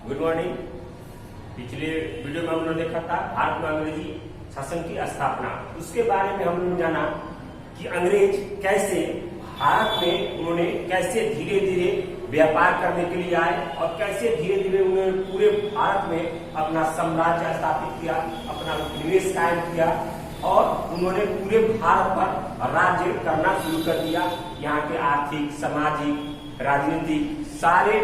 Good morning. पिछले video में हम लोगों ने देखा था भारत में अंग्रेजी शासन की स्थापना। उसके बारे में हम लोगों ने जाना कि अंग्रेज कैसे भारत में उन्होंने कैसे धीरे धीरे व्यापार करने के लिए आए और कैसे धीरे धीरे उन्होंने पूरे भारत में अपना साम्राज्य स्थापित किया, अपना उपनिवेश कायम किया और उन्होंने पूरे भारत पर राज्य करना शुरू कर दिया। यहाँ के आर्थिक, सामाजिक, राजनीतिक सारे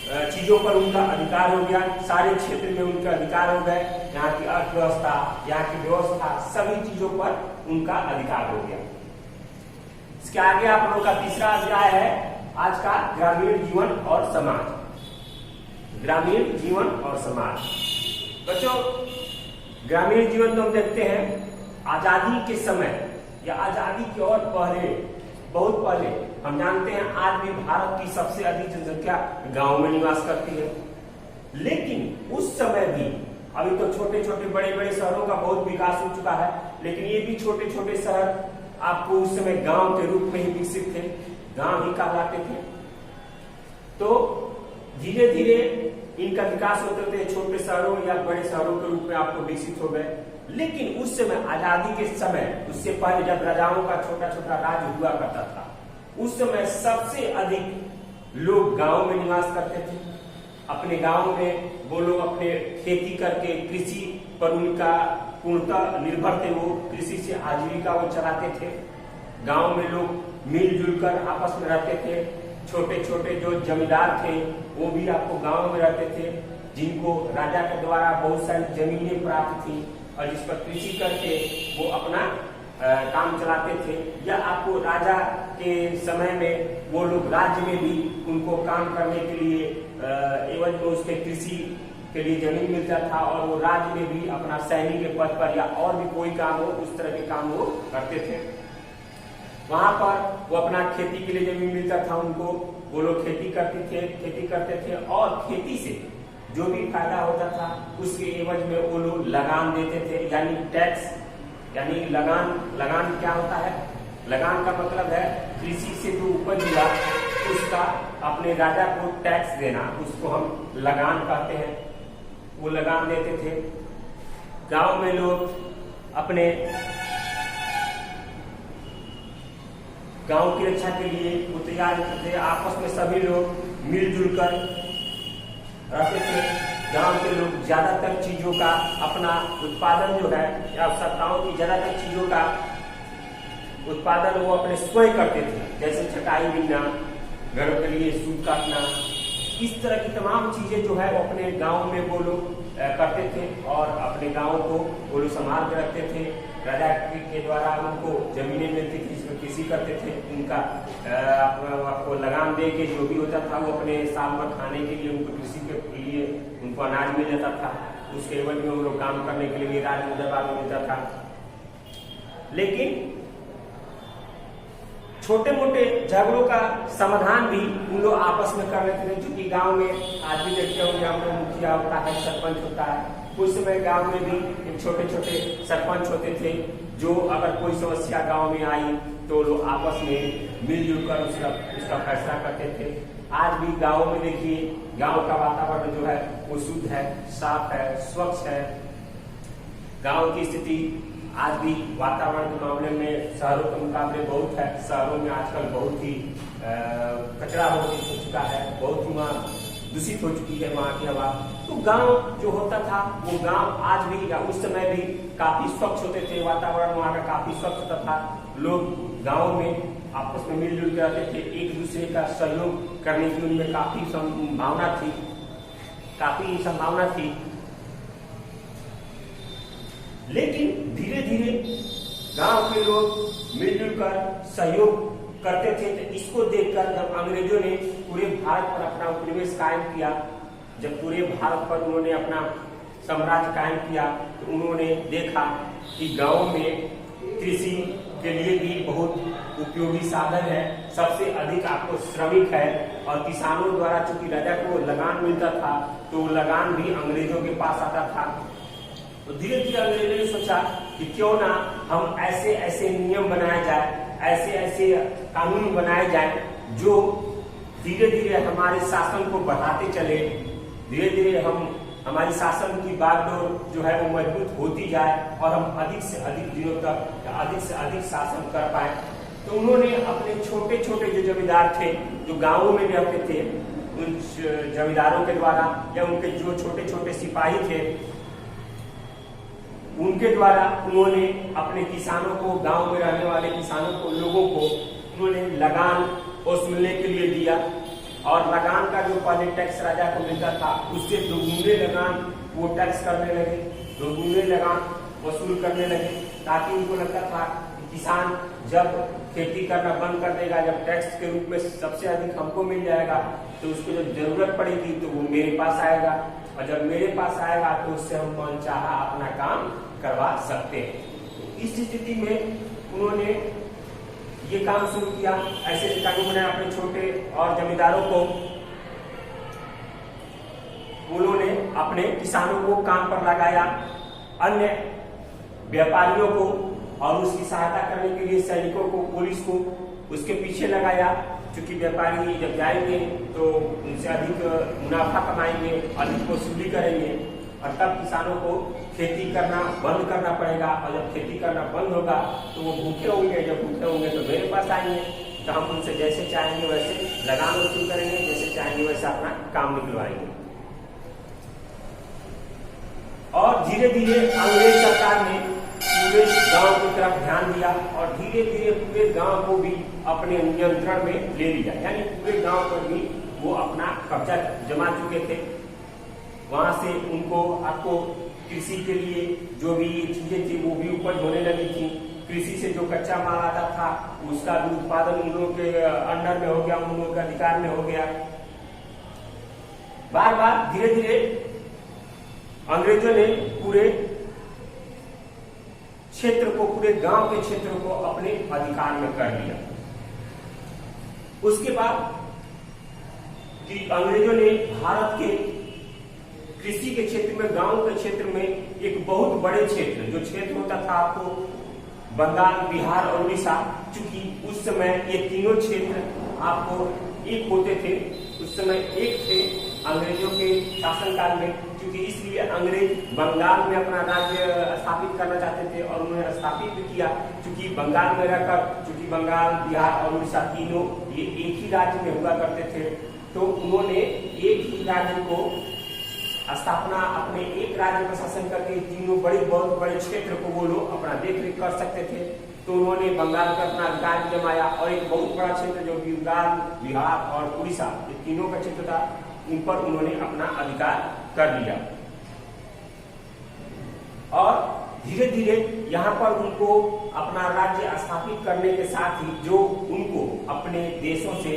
चीजों पर उनका अधिकार हो गया, सारे क्षेत्र में उनका अधिकार हो गए। यहाँ की अर्थव्यवस्था, यहाँ की व्यवस्था, सभी चीजों पर उनका अधिकार हो गया। इसके आगे आप लोगों का तीसरा अध्याय है आज का ग्रामीण जीवन और समाज। ग्रामीण जीवन और समाज। बच्चों, ग्रामीण जीवन तो हम देखते हैं आजादी के समय या आजादी के और पहले, बहुत पहले हम जानते हैं आज भी भारत की सबसे अधिक जनसंख्या गांव में निवास करती है। लेकिन उस समय भी, अभी तो छोटे छोटे बड़े बड़े शहरों का बहुत विकास हो चुका है, लेकिन ये भी छोटे छोटे शहर आपको उस समय गांव के रूप में ही विकसित थे, गांव ही कहलाते थे। तो धीरे धीरे इनका विकास होते थे, छोटे शहरों या बड़े शहरों के रूप में आपको विकसित हो गए। लेकिन उस समय आजादी के समय, उससे पहले जब राजाओं का छोटा छोटा राज्य हुआ करता था, उस समय सबसे अधिक लोग गांव में निवास करते थे। अपने गांव में वो लोग अपने खेती करके कृषि पर उनका पूर्णतः निर्भर थे। वो कृषि से आजीविका वो चलाते थे। गांव में लोग मिलजुल कर आपस में रहते थे। छोटे छोटे जो जमींदार थे वो भी आपको गांव में रहते थे, जिनको राजा के द्वारा बहुत सारी जमीनें प्राप्त थी और जिस पर कृषि करके वो अपना काम चलाते थे। या आपको राजा के समय में वो लोग राज्य में भी उनको काम करने के लिए एवं जो उसके कृषि के लिए जमीन मिलता था और वो राज्य में भी अपना सैनिक के पद पर या और भी कोई काम हो, उस तरह के काम वो करते थे। वहां पर वो अपना खेती के लिए जमीन मिलता था उनको, वो लोग खेती करते थे और खेती से जो भी फायदा होता था उसके एवज में वो लोग लगान देते थे, यानी टैक्स। यानी लगान क्या होता है? लगान का मतलब है कृषि से जो उपज हुआ उसका अपने राजा को टैक्स देना, उसको हम लगान कहते हैं। वो लगान देते थे। गांव में लोग अपने गांव की रक्षा के लिए वो तैयार रहते थे। आपस में सभी लोग मिलजुल कर रहते थे। गांव के लोग ज्यादातर चीजों का अपना उत्पादन जो है या आवश्यकताओं की ज्यादातर चीजों का उत्पादन वो अपने स्वयं करते थे, जैसे छटाई बिनना, घरों के लिए सूत काटना, इस तरह की तमाम चीजें जो है वो अपने गांव में वो लोग करते थे और अपने गांव को वो लोग संभाल के रखते थे। राजा के द्वारा उनको जमीनें मिलती थी जिसमें कृषि करते थे। उनका आपको लगान दे के जो भी होता था वो अपने साल भर खाने के लिए उनको कृषि के लिए उनको अनाज मिल जाता था। उसके एवज में वो लोग काम करने के लिए राज्य दरबार में मिलता था। लेकिन छोटे मोटे झगड़ों का समाधान भी उन लोग आपस में कर लेते थे। क्योंकि गांव में आज भी देखते होंगे हम लोग, मुखिया होता है, सरपंच होता है। उस समय गांव में भी छोटे छोटे सरपंच होते थे जो अगर कोई समस्या गांव में आई तो लोग आपस में मिलजुल कर उसका फैसला करते थे। आज भी गांव में देखिए, गांव का वातावरण जो है वो शुद्ध है, साफ है, स्वच्छ है। गांव की स्थिति आज भी वातावरण के मामले में शहरों के मुकाबले बहुत है। शहरों में आजकल बहुत ही कचरा हो चुका है, बहुत ही वहाँ दूषित हो चुकी है वहाँ की हवा। तो गांव जो होता था वो गांव आज भी या उस समय भी काफी स्वच्छ होते थे। वातावरण वहाँ का काफी स्वच्छ होता था। लोग गांव में आपस में मिलजुल के रहते थे, एक दूसरे का सहयोग करने की उनमें काफी संभावना थी। लेकिन धीरे धीरे गांव के लोग मिलजुल कर सहयोग करते थे। तो इसको देखकर जब अंग्रेजों ने पूरे भारत पर अपना उपनिवेश कायम किया, जब पूरे भारत पर उन्होंने अपना साम्राज्य कायम किया, तो उन्होंने देखा कि गांव में कृषि के लिए भी बहुत उपयोगी साधन है। सबसे अधिक आपको श्रमिक है और किसानों द्वारा चूंकि राजा को लगान मिलता था तो लगान भी अंग्रेजों के पास आता था। तो धीरे धीरे अंग्रेजों ने सोचा कि क्यों ना हम ऐसे ऐसे नियम बनाए जाए, ऐसे ऐसे कानून बनाए जाए जो धीरे धीरे हमारे शासन को बढ़ाते चले धीरे धीरे हमारी शासन की बागडोर जो है वो मजबूत होती जाए और हम अधिक से अधिक दिनों तक अधिक से अधिक शासन कर पाए। तो उन्होंने अपने छोटे छोटे जो जमींदार थे, जो गांवों में रहते थे, उन जमींदारों के द्वारा या उनके जो छोटे छोटे सिपाही थे, उनके द्वारा उन्होंने अपने किसानों को, गांव में रहने वाले किसानों को, लोगों को उन्होंने लगान वसूलने के लिए दिया। और लगान का जो पहले टैक्स राजा को मिलता था, उससे दोगुने लगान वो टैक्स करने लगे, दोगुने लगान वसूल करने लगे, ताकि उनको लगता था कि किसान जब खेती करना बंद कर देगा, जब टैक्स के रूप में सबसे अधिक हमको मिल जाएगा, तो उसको जब जरूरत पड़ेगी तो वो मेरे पास आएगा, और जब मेरे पास आएगा तो उससे हम मनचाहा अपना काम करवा सकते हैं। इस स्थिति में उन्होंने ये काम शुरू किया। ऐसे कानून बनाए अपने छोटे और जमींदारों को, उन्होंने अपने किसानों को काम पर लगाया, अन्य व्यापारियों को और उसकी सहायता करने के लिए सैनिकों को, पुलिस को उसके पीछे लगाया। क्योंकि व्यापारी जब जाएंगे तो उनसे अधिक मुनाफा कमाएंगे, अधिक वसूली करेंगे, और तब किसानों को खेती करना बंद करना पड़ेगा। और जब खेती करना बंद होगा तो वो भूखे होंगे, जब भूखे होंगे तो मेरे पास आएंगे, तो हम उनसे जैसे चाहेंगे वैसे लगान वसूल करेंगे, जैसे चाहेंगे वैसे अपना काम निकलवाएंगे। और धीरे धीरे अंग्रेज सरकार ने पूरे गांव की तरफ ध्यान दिया और धीरे धीरे पूरे गांव को भी अपने नियंत्रण में ले लिया। यानी पूरे गांव पर भी वो अपना कब्जा जमा चुके थे। वहां से उनको आपको कृषि के लिए जो भी चीजें थी वो भी उपज होने लगी थी। कृषि से जो कच्चा माल आता था उसका भी उत्पादन उन लोगों के अंडर में हो गया, उन लोगों के अधिकार में हो गया। बार बार धीरे धीरे अंग्रेजों ने पूरे क्षेत्र को, पूरे गांव के क्षेत्र को अपने अधिकार में कर लिया। उसके बाद कि अंग्रेजों ने भारत के कृषि के क्षेत्र में, गांव के क्षेत्र में एक बहुत बड़े क्षेत्र, जो क्षेत्र होता था आपको बंगाल, बिहार और उड़ीसा, चूंकि उस समय ये तीनों क्षेत्र आपको एक होते थे, उस समय एक थे अंग्रेजों के शासनकाल में। क्योंकि इसलिए अंग्रेज बंगाल में अपना राज्य स्थापित करना चाहते थे और उन्होंने स्थापित भी किया। क्योंकि बंगाल में रहकर, चूंकि बंगाल, बिहार और उड़ीसा तीनों ये एक ही राज्य में हुआ करते थे, तो उन्होंने एक ही राज्य को स्थापना, अपने एक राज्य का शासन करके तीनों बहुत बड़े क्षेत्र को वो लोग अपना देख रेख कर सकते थे। तो उन्होंने बंगाल का अपना अधिकार जमाया और एक बहुत बड़ा क्षेत्र जो बंगाल, बिहार और उड़ीसा, ये तीनों का क्षेत्र था, उन पर उन्होंने अपना अधिकार कर लिया। और धीरे धीरे यहाँ पर उनको अपना राज्य स्थापित करने के साथ ही जो उनको अपने देशों से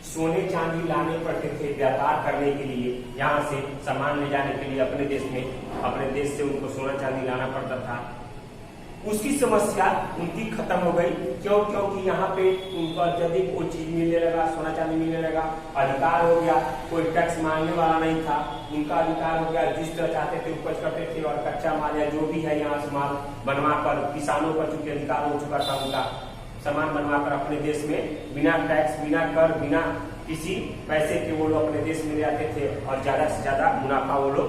सोने चांदी लाने पड़ते थे व्यापार करने के लिए, यहाँ से सामान ले जाने के लिए अपने देश में, अपने देश से उनको सोना चांदी लाना पड़ता था। उसकी समस्या उनकी खत्म हो गई। क्योंकि यहाँ पे उनको यदि कोई चीज मिलने लगा, सोना चांदी मिलने लगा, अधिकार हो गया, कोई टैक्स मांगने वाला नहीं था, उनका अधिकार हो गया, जिस तरह चाहते थे उपज करते थे और कच्चा माल या जो भी है यहाँ से माल बनवा कर किसानों का चूंकि अधिकार हो चुका था, उनका सामान बनवाकर अपने देश में बिना टैक्स, बिना कर, बिना किसी पैसे के वो लोग अपने देश में ले आते थे और ज्यादा से ज्यादा मुनाफा वो लोग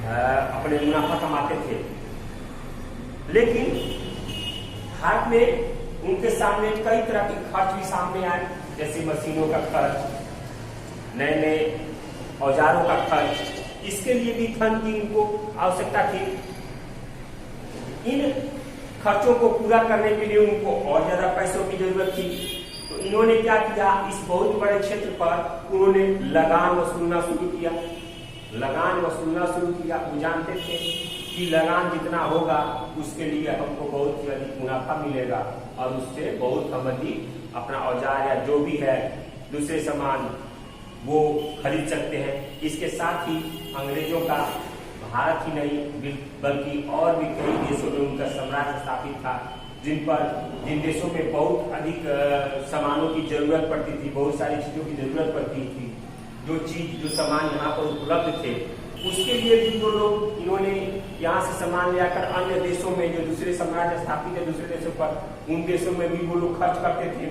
अपने मुनाफा कमाते थे। लेकिन भारत में उनके सामने कई तरह के खर्च भी सामने आए, जैसे मशीनों का खर्च, नए नए औजारों का खर्च। इसके लिए भी धन की उनको आवश्यकता थी। इन खर्चों को पूरा करने के लिए उनको और ज्यादा पैसों की जरूरत थी। तो इन्होंने क्या किया, इस बहुत बड़े क्षेत्र पर उन्होंने लगान वसूलना शुरू किया। लगान वसूलना शुरू किया। वो जानते थे कि लगान जितना होगा उसके लिए हमको बहुत ही अधिक मुनाफा मिलेगा और उससे बहुत हम अधिक अपना औजार या जो भी है दूसरे सामान वो खरीद सकते हैं। इसके साथ ही अंग्रेजों का भारत ही नहीं बल्कि और भी कई देशों में उनका साम्राज्य स्थापित था, जिन देशों में बहुत अधिक सामानों की जरूरत पड़ती थी, बहुत सारी चीजों की जरूरत पड़ती थी। जो सामान यहाँ पर उपलब्ध थे उसके लिए भी जो लोग इन्होंने यहाँ से सामान ले आकर अन्य देशों में जो दूसरे साम्राज्य स्थापित है दूसरे देशों पर, उन देशों में भी वो लोग खर्च करते थे।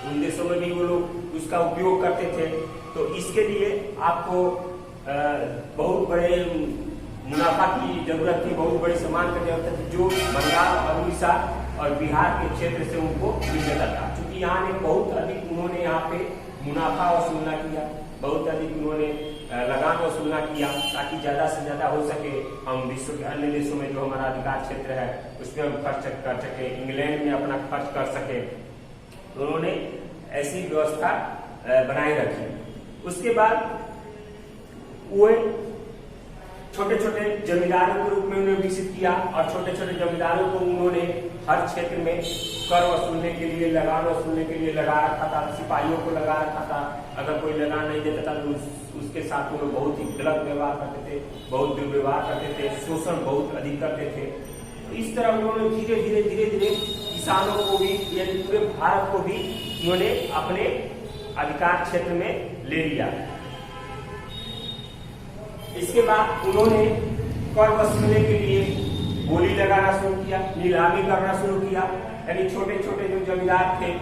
उन देशों में भी वो लोग उसका उपयोग करते थे। तो इसके लिए आपको बहुत बड़े मुनाफा की जरूरत थी, बहुत बड़े सामान की जरूरत थी, जो बंगाल और उड़ीसा और बिहार के क्षेत्र से उनको मिल जाता था। क्योंकि यहाँ ने बहुत अधिक उन्होंने यहाँ पे मुनाफा वसूलना किया, बहुत अधिक उन्होंने लगान वसूलना किया, ताकि ज्यादा से ज्यादा हो सके हम विश्व के अन्य देशों में जो हमारा अधिकार क्षेत्र है उसमें हम खर्च कर सके, इंग्लैंड में अपना खर्च कर सके। तो उन्होंने ऐसी व्यवस्था बनाए रखी। उसके बाद वो छोटे छोटे जमींदारों के रूप में उन्होंने विकसित किया, और छोटे छोटे जमींदारों को उन्होंने हर क्षेत्र में कर वसूलने के लिए, लगान वसूलने के लिए लगा रखा था, सिपाहियों को लगा रखा था। अगर कोई लगान नहीं देता था तो उसके साथ वो बहुत ही गलत व्यवहार करते थे, बहुत दुर्व्यवहार करते थे, शोषण बहुत अधिक करते थे। तो इस तरह उन्होंने धीरे धीरे किसानों को भी, यानी पूरे भारत को भी उन्होंने अपने अधिकार क्षेत्र में ले लिया। इसके बाद उन्होंने कर वसूलने के लिए बोली लगाना शुरू किया, नीलामी करना शुरू किया। यानी छोटे छोटे जो जमींदार थे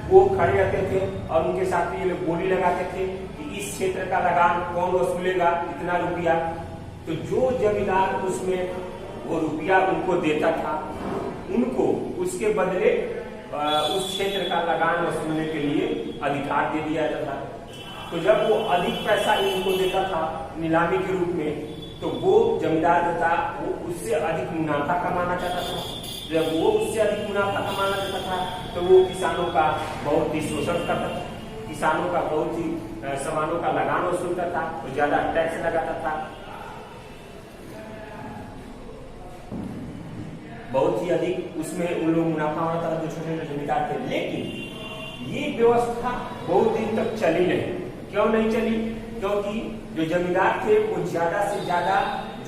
वो खड़े रहते थे और उनके साथ ये लोग बोली लगाते थे कि इस क्षेत्र का लगान कौन वसूलेगा, इतना रुपया। तो जो जमींदार उसमें वो रुपया उनको देता था, उनको उसके बदले उस क्षेत्र का लगान वसूलने के लिए अधिकार दे दिया जाता था। तो जब वो अधिक पैसा इनको देता था नीलामी के रूप में, तो वो जमींदार जो था वो उससे अधिक मुनाफा कमाना चाहता था। जब वो उससे अधिक मुनाफा कमाना चाहता था तो वो किसानों का बहुत ही शोषण करता था, किसानों का बहुत ही सामानों का लगान वसूलता था, वो ज्यादा टैक्स लगाता था, बहुत ही अधिक उसमें उन लोग मुनाफा होता था जो छोटे छोटे जमींदार थे। लेकिन ये व्यवस्था बहुत दिन तक चली नहीं। क्यों नहीं चली? क्योंकि जो जमींदार थे वो ज्यादा से ज्यादा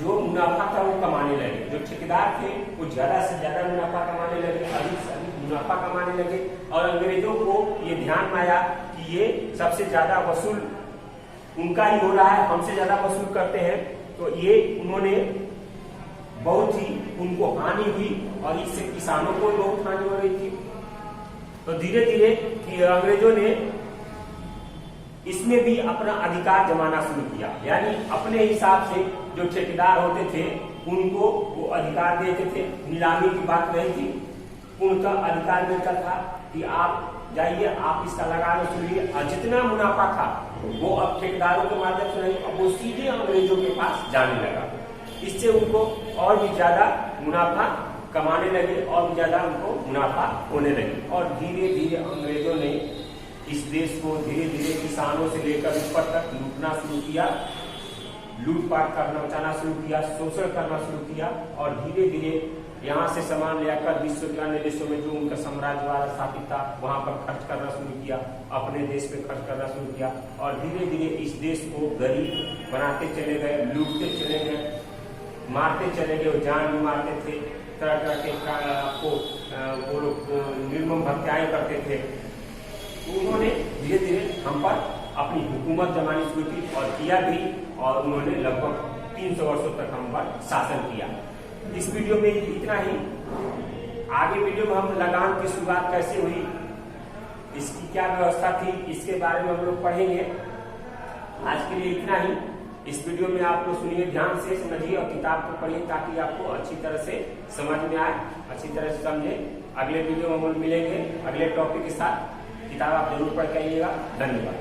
जो मुनाफा था वो कमाने लगे, जो ठेकेदार थे वो ज्यादा से ज्यादा मुनाफा कमाने लगे, अधिक से अधिक मुनाफा कमाने लगे। और अंग्रेजों को ये ध्यान में आया कि ये सबसे ज्यादा वसूल उनका ही हो रहा है, हमसे ज्यादा वसूल करते हैं। तो ये उन्होंने बहुत ही उनको हानि हुई और इससे किसानों को बहुत हानि हो रही थी। तो धीरे धीरे अंग्रेजों ने इसमें भी अपना अधिकार जमाना शुरू किया, यानी अपने हिसाब से जो ठेकेदार होते थे उनको वो अधिकार देते थे। नीलामी की बात नहीं थी, उनका अधिकार मिलता था कि आप जाइए, आप इसका लगान वसूलिए, और जितना मुनाफा था वो अब ठेकेदारों के माध्यम से नहीं, अब वो सीधे अंग्रेजों के पास जाने लगा। इससे उनको और भी ज्यादा मुनाफा कमाने लगे और भी ज्यादा उनको मुनाफा होने लगे। और धीरे धीरे अंग्रेजों ने इस देश को धीरे धीरे किसानों से लेकर ऊपर तक लूटना शुरू किया, लूटपाट करना मचाना शुरू किया, शोषण करना शुरू किया। और धीरे धीरे यहाँ से सामान लेकर विश्व के अन्य देशों में जो उनका साम्राज्यवाद स्थापित था वहां पर खर्च करना शुरू किया, अपने देश पे खर्च करना शुरू किया। और धीरे धीरे इस देश को गरीब बनाते चले गए, लूटते चले गए, मारते चले गए, जान भी मारते थे, तरह तरह के आपको वो लोग निर्मम हत्याएं करते थे। उन्होंने धीरे धीरे हम पर अपनी हुकूमत जमानी शुरू की और किया भी, और उन्होंने लगभग 300 वर्षों तक हम पर शासन किया। इस वीडियो में इतना ही। आगे वीडियो में हम लगान की शुरुआत कैसे हुई, इसकी क्या व्यवस्था थी, इसके बारे में हम लोग पढ़ेंगे। आज के लिए इतना ही। इस वीडियो में आप लोग सुनिए, ध्यान से समझिए और किताब को पढ़िए ताकि आपको अच्छी तरह से समझ में आए, अच्छी तरह से समझे। अगले वीडियो में हम मिलेंगे अगले टॉपिक के साथ। किताब आप जरूर पढ़ के आइएगा। धन्यवाद।